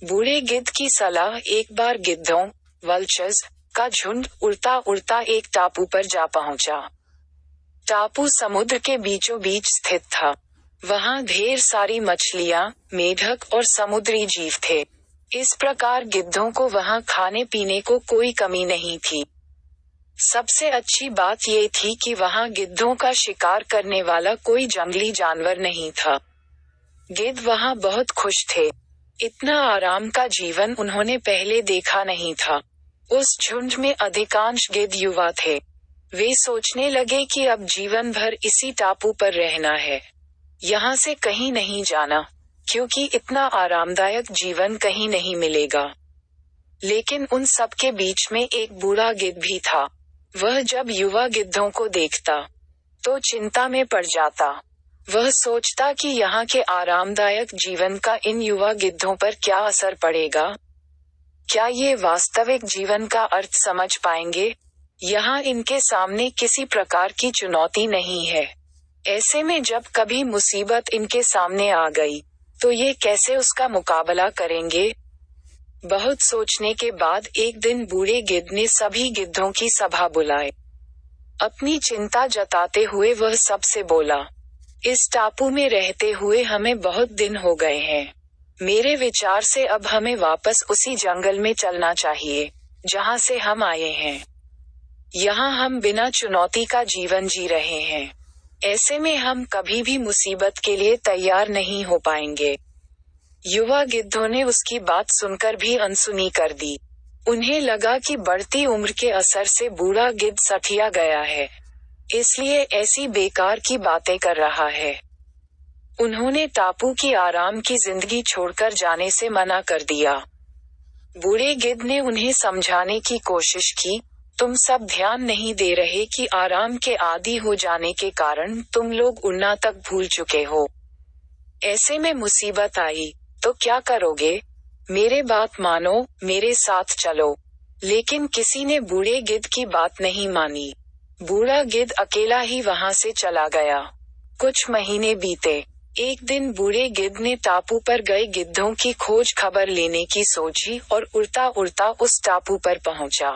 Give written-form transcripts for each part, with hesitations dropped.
बूढ़े गिद्ध की सलाह। एक बार गिद्धों वल्चर्स का झुंड उड़ता उड़ता एक टापू पर जा पहुंचा। टापू समुद्र के बीचों बीच स्थित था। वहां ढेर सारी मछलियां, मेढक और समुद्री जीव थे। इस प्रकार गिद्धों को वहां खाने पीने को कोई कमी नहीं थी। सबसे अच्छी बात ये थी कि वहां गिद्धों का शिकार करने वाला कोई जंगली जानवर नहीं था। गिद्ध वहां बहुत खुश थे। इतना आराम का जीवन उन्होंने पहले देखा नहीं था। उस झुंड में अधिकांश गिद्ध युवा थे। वे सोचने लगे कि अब जीवन भर इसी टापू पर रहना है, यहाँ से कहीं नहीं जाना, क्योंकि इतना आरामदायक जीवन कहीं नहीं मिलेगा। लेकिन उन सब के बीच में एक बूढ़ा गिद्ध भी था। वह जब युवा गिद्धों को देखता तो चिंता में पड़ जाता। वह सोचता कि यहाँ के आरामदायक जीवन का इन युवा गिद्धों पर क्या असर पड़ेगा। क्या ये वास्तविक जीवन का अर्थ समझ पाएंगे? यहाँ इनके सामने किसी प्रकार की चुनौती नहीं है। ऐसे में जब कभी मुसीबत इनके सामने आ गई तो ये कैसे उसका मुकाबला करेंगे? बहुत सोचने के बाद एक दिन बूढ़े गिद्ध ने सभी गिद्धों की सभा बुलाई। अपनी चिंता जताते हुए वह सबसे बोला, इस टापू में रहते हुए हमें बहुत दिन हो गए हैं। मेरे विचार से अब हमें वापस उसी जंगल में चलना चाहिए जहाँ से हम आए हैं। यहाँ हम बिना चुनौती का जीवन जी रहे हैं। ऐसे में हम कभी भी मुसीबत के लिए तैयार नहीं हो पाएंगे। युवा गिद्धों ने उसकी बात सुनकर भी अनसुनी कर दी। उन्हें लगा कि बढ़ती उम्र के असर से बूढ़ा गिद्ध सठिया गया है, इसलिए ऐसी बेकार की बातें कर रहा है। उन्होंने टापू की आराम की जिंदगी छोड़कर जाने से मना कर दिया। बूढ़े गिद्ध ने उन्हें समझाने की कोशिश की, तुम सब ध्यान नहीं दे रहे कि आराम के आदी हो जाने के कारण तुम लोग उड़ना तक भूल चुके हो। ऐसे में मुसीबत आई तो क्या करोगे? मेरे बात मानो, मेरे साथ चलो। लेकिन किसी ने बूढ़े गिद्ध की बात नहीं मानी। बूढ़ा गिद्ध अकेला ही वहां से चला गया। कुछ महीने बीते। एक दिन बूढ़े गिद्ध ने टापू पर गए गिद्धों की खोज खबर लेने की सोची और उड़ता उड़ता उस टापू पर पहुंचा।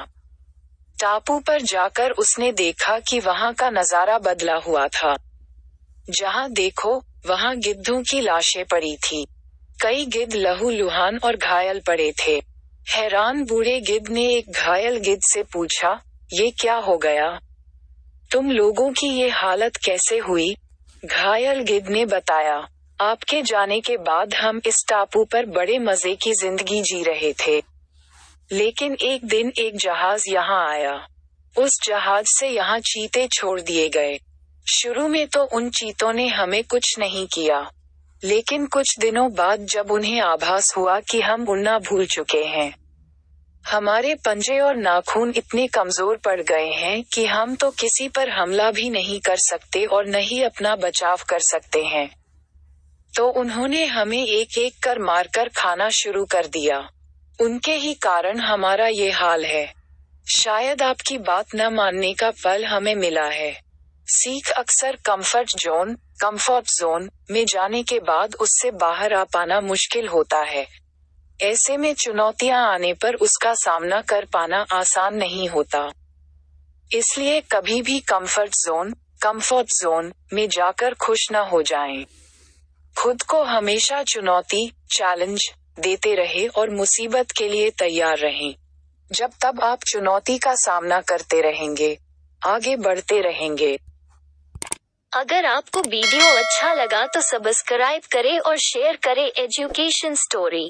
टापू पर जाकर उसने देखा कि वहां का नजारा बदला हुआ था। जहां देखो वहां गिद्धों की लाशें पड़ी थी। कई गिद्ध लहूलुहान और घायल पड़े थे। हैरान बूढ़े गिद्ध ने एक घायल गिद्ध से पूछा, ये क्या हो गया? तुम लोगों की ये हालत कैसे हुई? घायल गिद्ध ने बताया, आपके जाने के बाद हम इस टापू पर बड़े मजे की जिंदगी जी रहे थे। लेकिन एक दिन एक जहाज यहाँ आया। उस जहाज से यहाँ चीते छोड़ दिए गए। शुरू में तो उन चीतों ने हमें कुछ नहीं किया, लेकिन कुछ दिनों बाद जब उन्हें आभास हुआ कि हम उड़ना भूल चुके हैं, हमारे पंजे और नाखून इतने कमजोर पड़ गए हैं कि हम तो किसी पर हमला भी नहीं कर सकते और न ही अपना बचाव कर सकते हैं। तो उन्होंने हमें एक एक कर मारकर खाना शुरू कर दिया। उनके ही कारण हमारा ये हाल है। शायद आपकी बात न मानने का फल हमें मिला है। सीख अक्सर कंफर्ट जोन में जाने के बाद उससे बाहर आ पाना मुश्किल होता है। ऐसे में चुनौतियां आने पर उसका सामना कर पाना आसान नहीं होता। इसलिए कभी भी कंफर्ट जोन में जाकर खुश न हो जाएं। खुद को हमेशा चैलेंज देते रहे और मुसीबत के लिए तैयार रहें। जब तब आप चुनौती का सामना करते रहेंगे, आगे बढ़ते रहेंगे। अगर आपको वीडियो अच्छा लगा तो सब्सक्राइब करें और शेयर करें एजुकेशन स्टोरी।